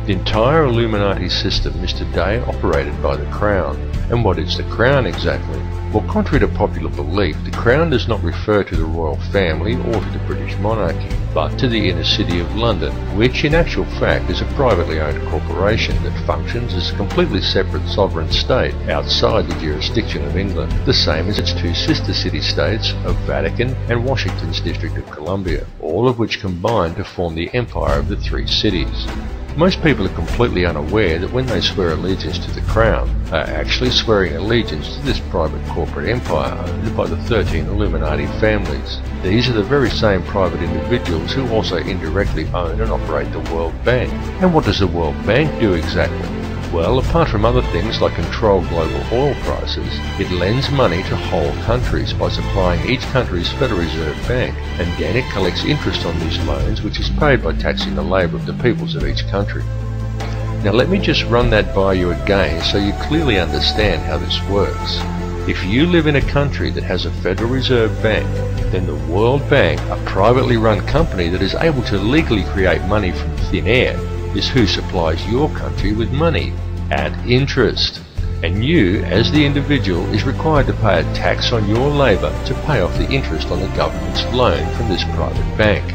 The entire Illuminati system is today operated by the Crown. And what is the Crown exactly? Well, contrary to popular belief, the Crown does not refer to the royal family or to the British monarchy, but to the inner city of London, which in actual fact is a privately owned corporation that functions as a completely separate sovereign state outside the jurisdiction of England, the same as its two sister city-states of Vatican and Washington's District of Columbia, all of which combine to form the empire of the three cities. Most people are completely unaware that when they swear allegiance to the Crown, they are actually swearing allegiance to this private corporate empire owned by the 13 Illuminati families. These are the very same private individuals who also indirectly own and operate the World Bank. And what does the World Bank do exactly? Well, apart from other things like control global oil prices, it lends money to whole countries by supplying each country's Federal Reserve Bank, and then it collects interest on these loans, which is paid by taxing the labour of the peoples of each country. Now let me just run that by you again so you clearly understand how this works. If you live in a country that has a Federal Reserve Bank, then the World Bank, a privately run company that is able to legally create money from thin air, is who supplies your country with money at interest. And you, as the individual, is required to pay a tax on your labour to pay off the interest on the government's loan from this private bank.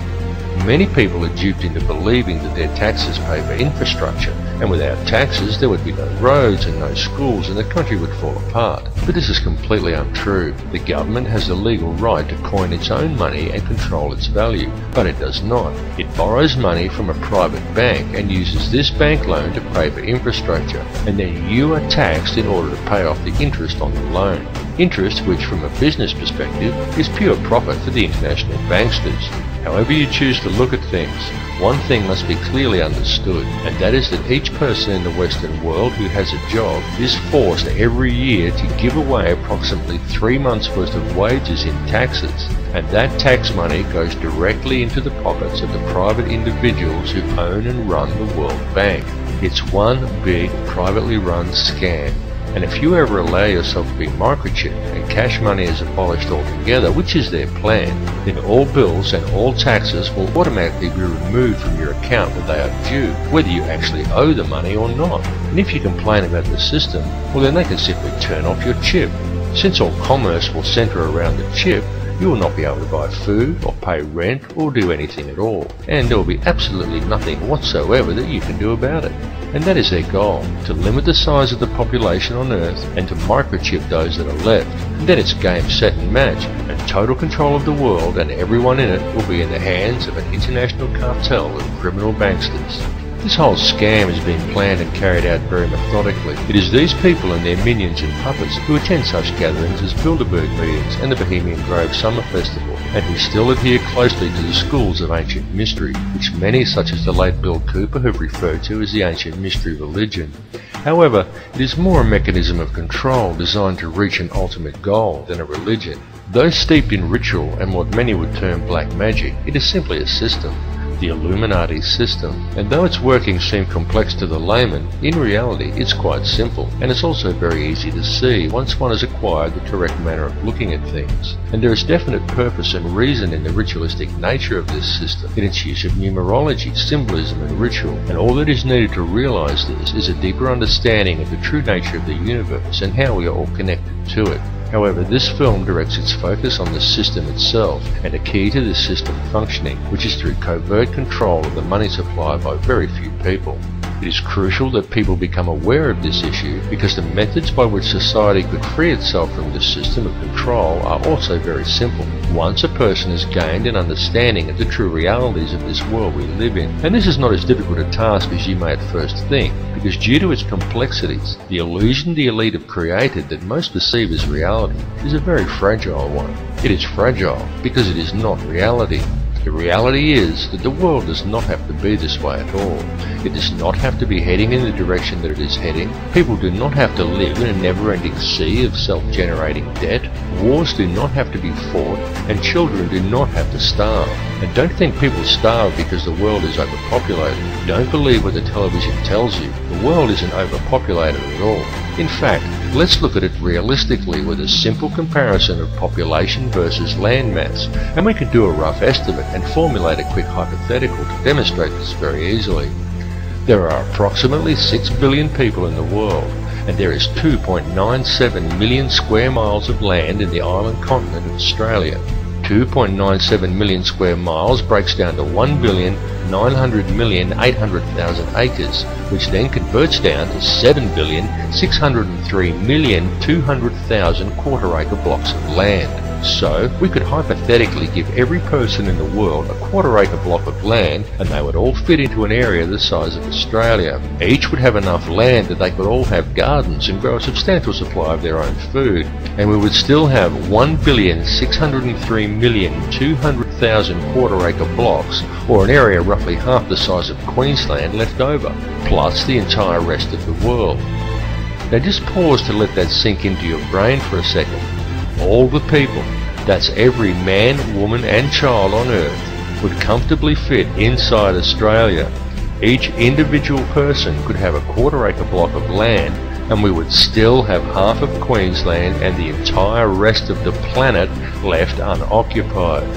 Many people are duped into believing that their taxes pay for infrastructure, and without taxes there would be no roads and no schools and the country would fall apart. But this is completely untrue. The government has the legal right to coin its own money and control its value, but it does not. It borrows money from a private bank and uses this bank loan to pay for infrastructure, and then you are taxed in order to pay off the interest on the loan. Interest which, from a business perspective, is pure profit for the international banksters. However you choose to look at things, one thing must be clearly understood, and that is that each person in the Western world who has a job is forced every year to give away approximately 3 months' worth of wages in taxes, and that tax money goes directly into the pockets of the private individuals who own and run the World Bank. It's one big privately run scam. And if you ever allow yourself to be microchipped and cash money is abolished altogether, which is their plan, then all bills and all taxes will automatically be removed from your account when they are due, whether you actually owe the money or not. And if you complain about the system, well then they can simply turn off your chip. Since all commerce will centre around the chip, you will not be able to buy food or pay rent or do anything at all, and there will be absolutely nothing whatsoever that you can do about it. And that is their goal, to limit the size of the population on Earth and to microchip those that are left. And then it's game, set and match, and total control of the world and everyone in it will be in the hands of an international cartel of criminal banksters. This whole scam is being planned and carried out very methodically. It is these people and their minions and puppets who attend such gatherings as Bilderberg meetings and the Bohemian Grove Summer Festival, and who still adhere closely to the schools of ancient mystery, which many such as the late Bill Cooper have referred to as the ancient mystery religion. However, it is more a mechanism of control designed to reach an ultimate goal than a religion. Though steeped in ritual and what many would term black magic, it is simply a system. The Illuminati system, and though its workings seem complex to the layman, in reality it's quite simple, and it's also very easy to see once one has acquired the correct manner of looking at things. And there is definite purpose and reason in the ritualistic nature of this system, in its use of numerology, symbolism and ritual, and all that is needed to realize this is a deeper understanding of the true nature of the universe and how we are all connected to it. However, this film directs its focus on the system itself and a key to this system functioning, which is through covert control of the money supply by very few people. It is crucial that people become aware of this issue because the methods by which society could free itself from this system of control are also very simple. Once a person has gained an understanding of the true realities of this world we live in, and this is not as difficult a task as you may at first think, because due to its complexities, the illusion the elite have created that most perceive as reality is a very fragile one. It is fragile because it is not reality. The reality is that the world does not have to be this way at all. It does not have to be heading in the direction that it is heading. People do not have to live in a never-ending sea of self-generating debt. Wars do not have to be fought, and children do not have to starve. And don't think people starve because the world is overpopulated. Don't believe what the television tells you. The world isn't overpopulated at all. In fact, let's look at it realistically with a simple comparison of population versus land mass, and we can do a rough estimate and formulate a quick hypothetical to demonstrate this very easily. There are approximately 6 billion people in the world, and there is 2.97 million square miles of land in the island continent of Australia. 2.97 million square miles breaks down to 1,900,800,000 acres, which then converts down to 7,603,200,000 quarter-acre blocks of land. So, we could hypothetically give every person in the world a quarter-acre block of land, and they would all fit into an area the size of Australia. Each would have enough land that they could all have gardens and grow a substantial supply of their own food, and we would still have 1,603,200,000 quarter-acre blocks, or an area roughly half the size of Queensland, left over, plus the entire rest of the world. Now just pause to let that sink into your brain for a second. All the people, that's every man, woman and child on Earth, would comfortably fit inside Australia. Each individual person could have a quarter-acre block of land, and we would still have half of Queensland and the entire rest of the planet left unoccupied.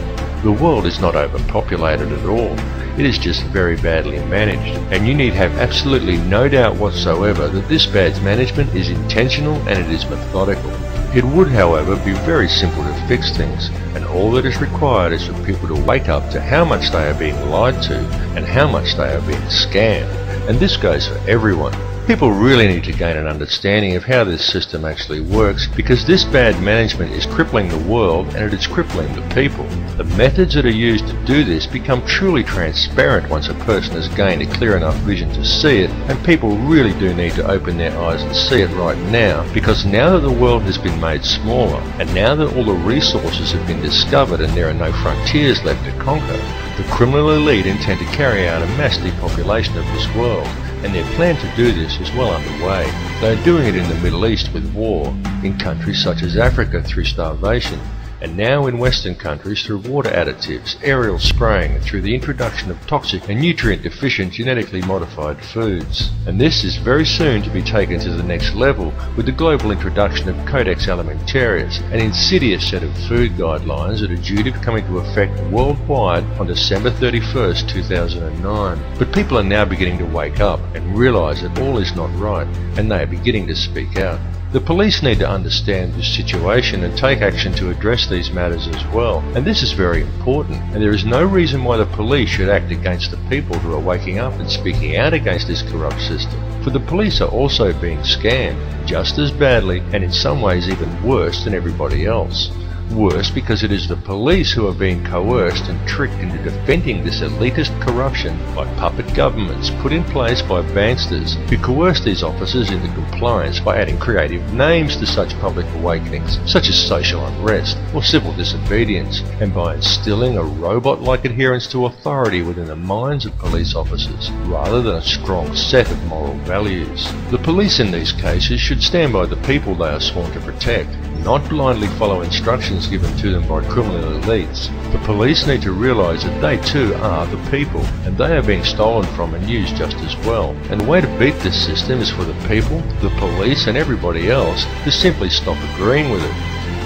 The world is not overpopulated at all. It is just very badly managed, and you need have absolutely no doubt whatsoever that this bad management is intentional and it is methodical. It would, however, be very simple to fix things, and all that is required is for people to wake up to how much they are being lied to and how much they are being scammed. And this goes for everyone. People really need to gain an understanding of how this system actually works, because this bad management is crippling the world and it is crippling the people. The methods that are used to do this become truly transparent once a person has gained a clear enough vision to see it, and people really do need to open their eyes and see it right now, because now that the world has been made smaller, and now that all the resources have been discovered and there are no frontiers left to conquer, the criminal elite intend to carry out a mass depopulation of this world. And their plan to do this is well underway. They are doing it in the Middle East with war, in countries such as Africa through starvation, and now in Western countries through water additives, aerial spraying, and through the introduction of toxic and nutrient-deficient genetically modified foods. And this is very soon to be taken to the next level with the global introduction of Codex Alimentarius, an insidious set of food guidelines that are due to come into effect worldwide on December 31st, 2009. But people are now beginning to wake up and realise that all is not right, and they are beginning to speak out. The police need to understand this situation and take action to address these matters as well, and this is very important, and there is no reason why the police should act against the people who are waking up and speaking out against this corrupt system. For the police are also being scammed, just as badly and in some ways even worse than everybody else. Worse because it is the police who are being coerced and tricked into defending this elitist corruption by puppet governments put in place by banksters who coerce these officers into compliance by adding creative names to such public awakenings, such as social unrest or civil disobedience, and by instilling a robot-like adherence to authority within the minds of police officers, rather than a strong set of moral values. The police in these cases should stand by the people they are sworn to protect, not blindly follow instructions given to them by criminal elites. The police need to realise that they too are the people, and they are being stolen from and used just as well. And the way to beat this system is for the people, the police and everybody else to simply stop agreeing with it.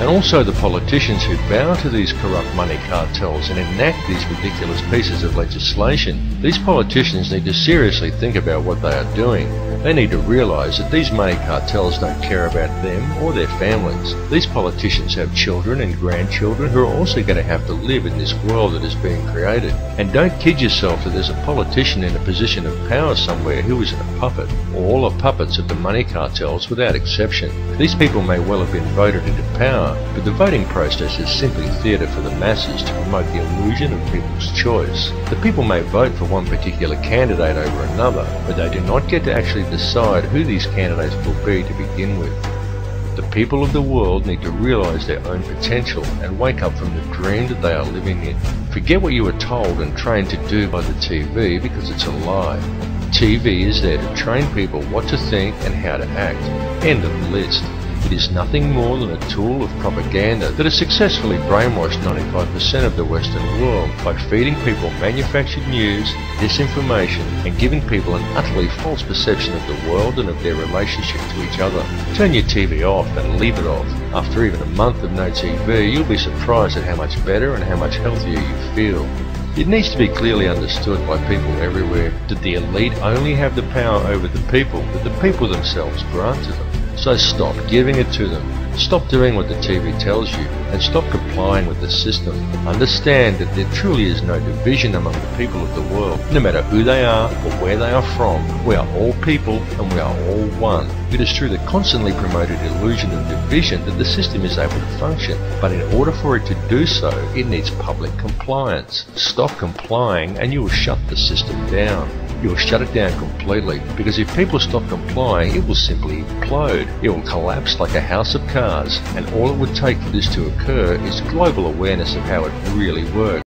And also the politicians who bow to these corrupt money cartels and enact these ridiculous pieces of legislation. These politicians need to seriously think about what they are doing. They need to realise that these money cartels don't care about them or their families. These politicians have children and grandchildren who are also going to have to live in this world that is being created. And don't kid yourself that there's a politician in a position of power somewhere who isn't a puppet. All are puppets of the money cartels without exception. These people may well have been voted into power, but the voting process is simply theatre for the masses to promote the illusion of people's choice. The people may vote for one particular candidate over another, but they do not get to actually decide who these candidates will be to begin with. The people of the world need to realise their own potential and wake up from the dream that they are living in. Forget what you were told and trained to do by the TV, because it's a lie. TV is there to train people what to think and how to act. End of the list. It is nothing more than a tool of propaganda that has successfully brainwashed 95% of the Western world by feeding people manufactured news, disinformation, and giving people an utterly false perception of the world and of their relationship to each other. Turn your TV off and leave it off. After even a month of no TV, you'll be surprised at how much better and how much healthier you feel. It needs to be clearly understood by people everywhere that the elite only have the power over the people that the people themselves grant to them. So stop giving it to them. Stop doing what the TV tells you and stop complying with the system. Understand that there truly is no division among the people of the world. No matter who they are or where they are from, we are all people and we are all one. It is through the constantly promoted illusion of division that the system is able to function, but in order for it to do so, it needs public compliance. Stop complying and you will shut the system down. You will shut it down completely, because if people stop complying, it will simply implode. It will collapse like a house of cards, and all it would take for this to occur is global awareness of how it really works.